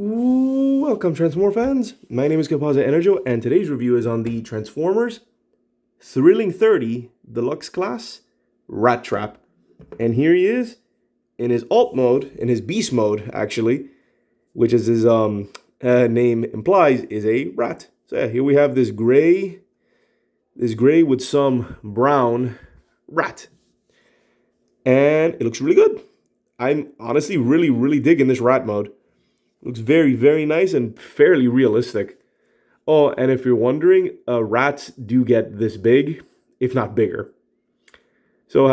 Welcome, Transformer fans. My name is Composite Enerjoe, and today's review is on the Transformers Thrilling 30 Deluxe Class Rattrap. And here he is in his alt mode, in his beast mode, actually, which as his name implies, is a rat. So yeah, here we have this gray with some brown rat. And it looks really good. I'm honestly really digging this rat mode. Looks very nice and fairly realistic. Oh, and if you're wondering, rats do get this big, if not bigger. So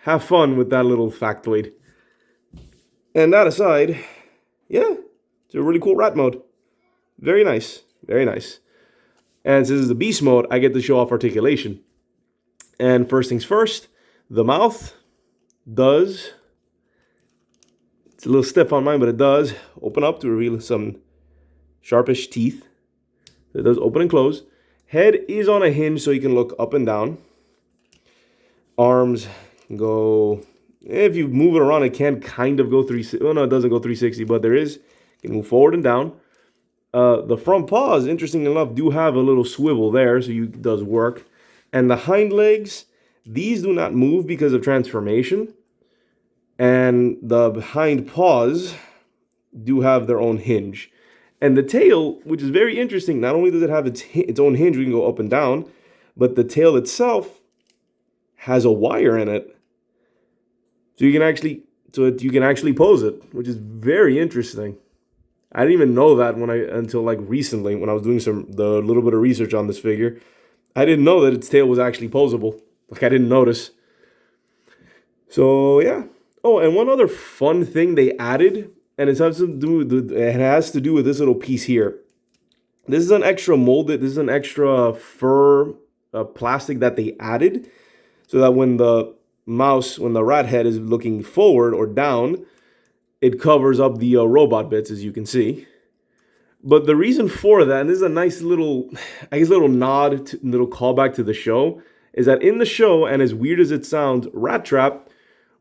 have fun with that little factoid. And that aside, yeah, it's a really cool rat mode. Very nice. And since it's the beast mode, I get to show off articulation. And first things first, the mouth does... It's a little stiff on mine, but it does open up to reveal some sharpish teeth. It does open and close. Head is on a hinge so you can look up and down. Arms can go... If you move it around, it can kind of go 360. Well, no, it doesn't go 360, but there is. You can move forward and down. The front paws, interesting enough, do have a little swivel there, so it does work. And the hind legs, these do not move because of transformation. And the hind paws do have their own hinge. And the tail, which is very interesting, not only does it have its own hinge, we can go up and down, but the tail itself has a wire in it. So you can actually pose it, which is very interesting. I didn't even know that until like recently when I was doing the little bit of research on this figure. I didn't know that its tail was actually posable. Like I didn't notice. So yeah. Oh, and one other fun thing they added, and it has to do with this little piece here. This is an extra molded, this is an extra fur plastic that they added, so that when the rat head is looking forward or down, it covers up the robot bits, as you can see. But the reason for that, and this is a nice little, little nod, little callback to the show, is that in the show, and as weird as it sounds, Rattrap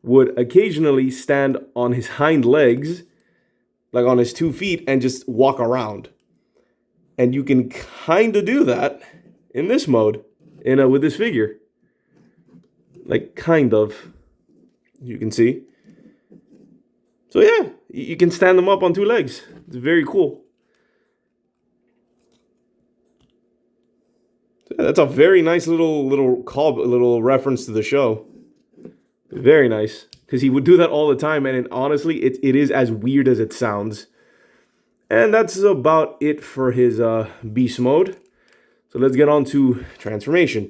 would occasionally stand on his hind legs, like on his 2 feet, and just walk around. And you can kind of do that in this mode, with this figure. Like, kind of, you can see. So yeah, you can stand them up on 2 legs. It's very cool. So yeah, that's a very nice little reference to the show. Very nice, because he would do that all the time, and honestly, it is as weird as it sounds. And that's about it for his beast mode. So let's get on to transformation,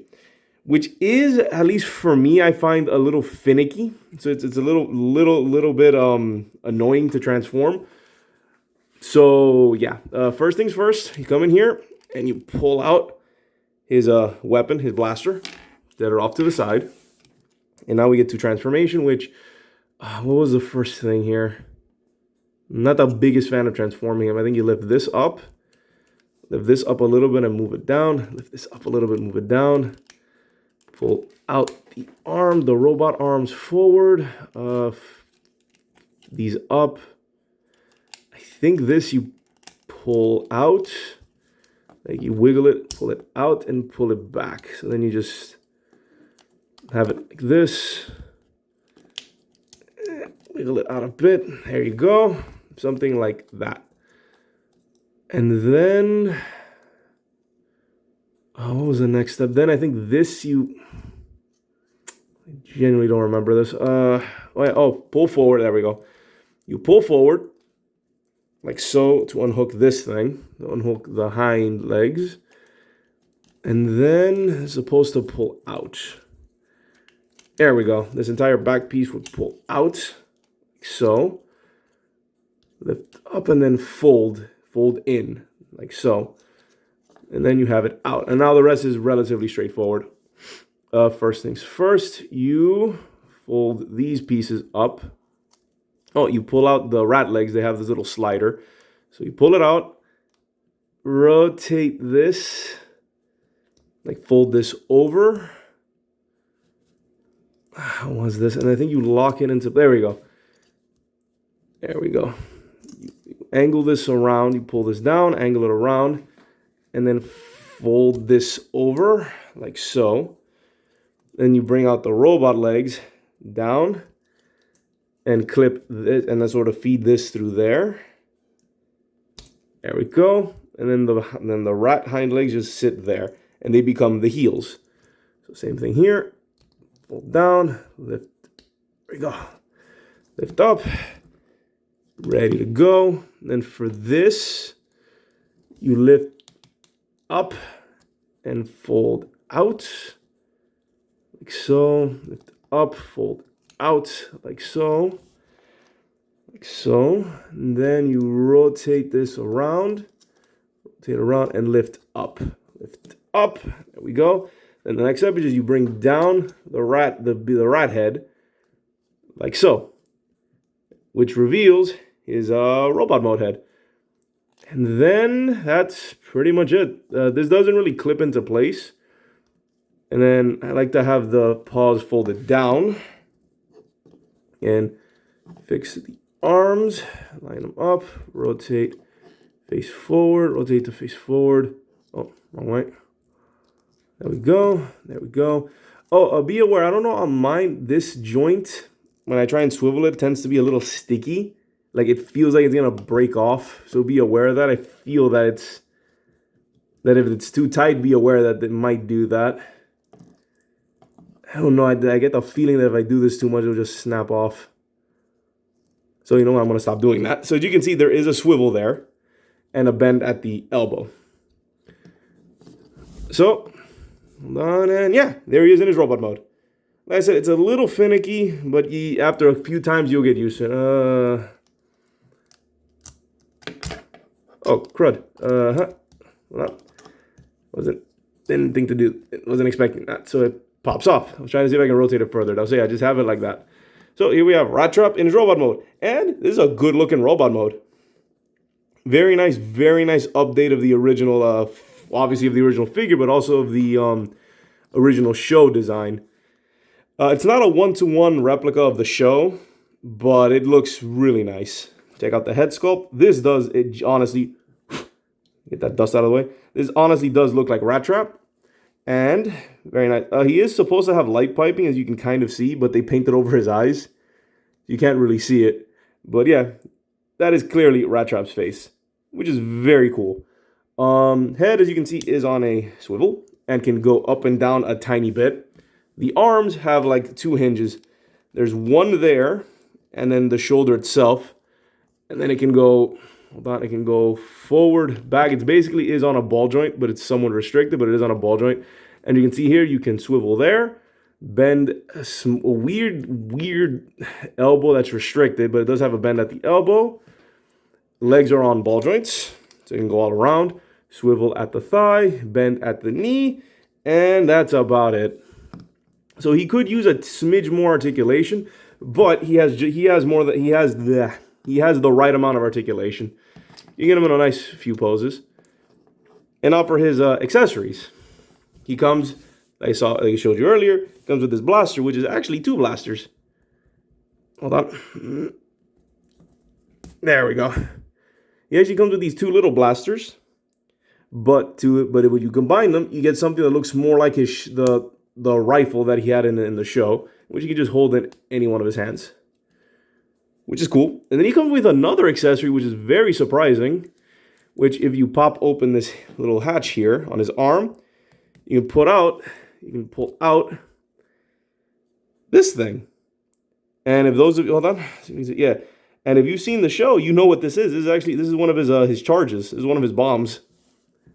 which is, at least for me, I find a little finicky. So it's a little bit annoying to transform. So yeah, first things first, you come in here and you pull out his weapon, his blaster, that are off to the side. And now we get to transformation, which, what was the first thing here? I'm not the biggest fan of transforming him. I think you lift this up a little bit and move it down. Lift this up a little bit, move it down. Pull out the arm, the robot arms forward. These up. I think this you pull out. Like you wiggle it, pull it out, and pull it back. So then you just have it like this. Wiggle it out a bit. There you go. Something like that. And then, what was the next step? Then I think this I genuinely don't remember this. Pull forward. There we go. You pull forward like so to unhook this thing, to unhook the hind legs. And then it's supposed to pull out. There we go. This entire back piece would pull out, like so. Lift up and then fold in, like so. And then you have it out. And now the rest is relatively straightforward. First things first, you fold these pieces up. Oh, you pull out the rat legs. They have this little slider. So you pull it out, rotate this, like fold this over. How was this? And I think you lock it into, there we go. angle this around. You pull this down, angle it around, and then fold this over like so. Then you bring out the robot legs down and clip this, and then sort of feed this through there. There we go. And then the rat hind legs just sit there, and they become the heels. So same thing here. Fold down, lift. There we go. Lift up. Ready to go. Then for this, you lift up and fold out like so. Lift up, fold out like so. Like so. And then you rotate this around. Rotate around and lift up. Lift up. There we go. Then the next step is you bring down the rat head like so, which reveals his robot mode head. And then that's pretty much it. This doesn't really clip into place. And then I like to have the paws folded down and fix the arms, line them up, rotate face forward, rotate to face forward. Oh, wrong way. There we go. There we go. Oh, be aware, I don't know on mine, this joint, when I try and swivel it, tends to be a little sticky. Like it feels like it's gonna break off. So be aware of that. I feel that if it's too tight, be aware that it might do that. I don't know. I get the feeling that if I do this too much, it'll just snap off. So you know what? I'm gonna stop doing that. So as you can see, there is a swivel there and a bend at the elbow. So hold on, and yeah, there he is in his robot mode. Like I said, it's a little finicky, but after a few times, you'll get used to it. Oh, crud. Well, didn't think to do, wasn't expecting that. So it pops off. I was trying to see if I can rotate it further. I'll say I just have it like that. So here we have Rattrap in his robot mode. And this is a good looking robot mode. Very nice update of the original, obviously of the original figure, but also of the original show design. It's not a one-to-one replica of the show, but it looks really nice. Check out the head sculpt. This does, it honestly, get that dust out of the way. This honestly does look like Rattrap. And very nice. He is supposed to have light piping, as you can kind of see, but they painted over his eyes. You can't really see it. But yeah, that is clearly Rattrap's face, which is very cool. Head, as you can see, is on a swivel and can go up and down a tiny bit. The arms have like two hinges. There's one there, and then the shoulder itself. And then it can go, hold on, it can go forward, back. It basically is on a ball joint, but it's somewhat restricted, but it is on a ball joint. And you can see here, you can swivel there, bend a weird elbow that's restricted, but it does have a bend at the elbow. Legs are on ball joints, so you can go all around. Swivel at the thigh, bend at the knee, and that's about it. So he could use a smidge more articulation, but he has the right amount of articulation. You get him in a nice few poses. And now for his accessories. He comes, like I showed you earlier, comes with this blaster, which is actually two blasters. Hold on. There we go. He actually comes with these two little blasters. But when you combine them, you get something that looks more like the rifle that he had in the show, which you can just hold in any one of his hands, which is cool. And then he comes with another accessory, which is very surprising, which if you pop open this little hatch here on his arm, you can pull out this thing. And if those of you, hold on, yeah. And if you've seen the show, you know what this is. This is one of his charges. This is one of his bombs,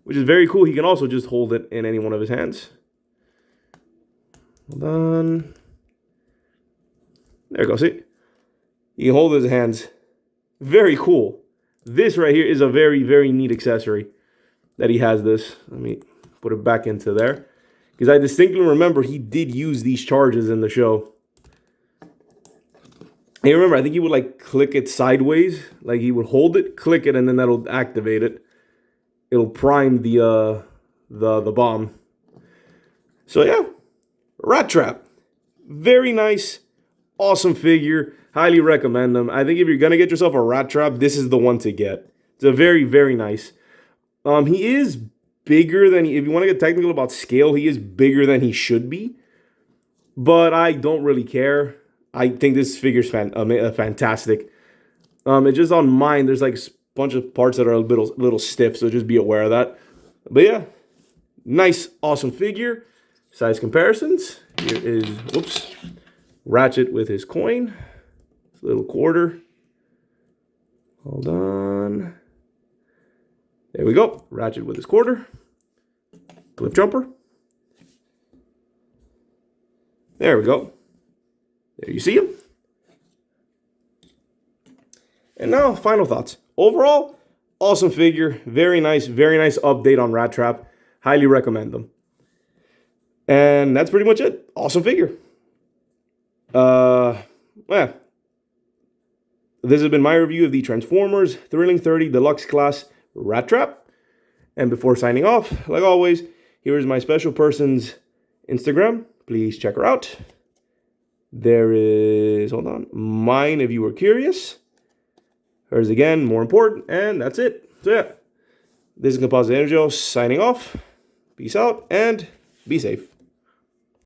which is very cool. He can also just hold it in any one of his hands. Hold on. There you go. See? You can hold his hands. Very cool. This right here is a very, very neat accessory that he has this. Let me put it back into there. Because I distinctly remember he did use these charges in the show. And remember, I think he would like click it sideways. Like he would hold it, click it, and then that'll activate it. It'll prime the bomb. So yeah. Rattrap. Very nice. Awesome figure. Highly recommend them. I think if you're going to get yourself a Rattrap, this is the one to get. It's a very, very nice. He is bigger than, if you want to get technical about scale, he is bigger than he should be. But I don't really care. I think this figure's fantastic. It's just on mine, there's like a bunch of parts that are a little stiff, so just be aware of that. But yeah, nice, awesome figure. Size comparisons. Here is, whoops, Ratchet with his coin. It's a little quarter. Hold on. There we go. Ratchet with his quarter. Cliff jumper. There we go. There you see him. And now, final thoughts. Overall, awesome figure. Very nice update on Rattrap. Highly recommend them. And that's pretty much it. Awesome figure. Yeah. This has been my review of the Transformers Thrilling 30 Deluxe Class Rattrap. And before signing off, like always, here is my special person's Instagram. Please check her out. There is, hold on, mine if you were curious. Hers again, more important, and that's it. So yeah, this is Composite Enerjoe signing off. Peace out, and be safe.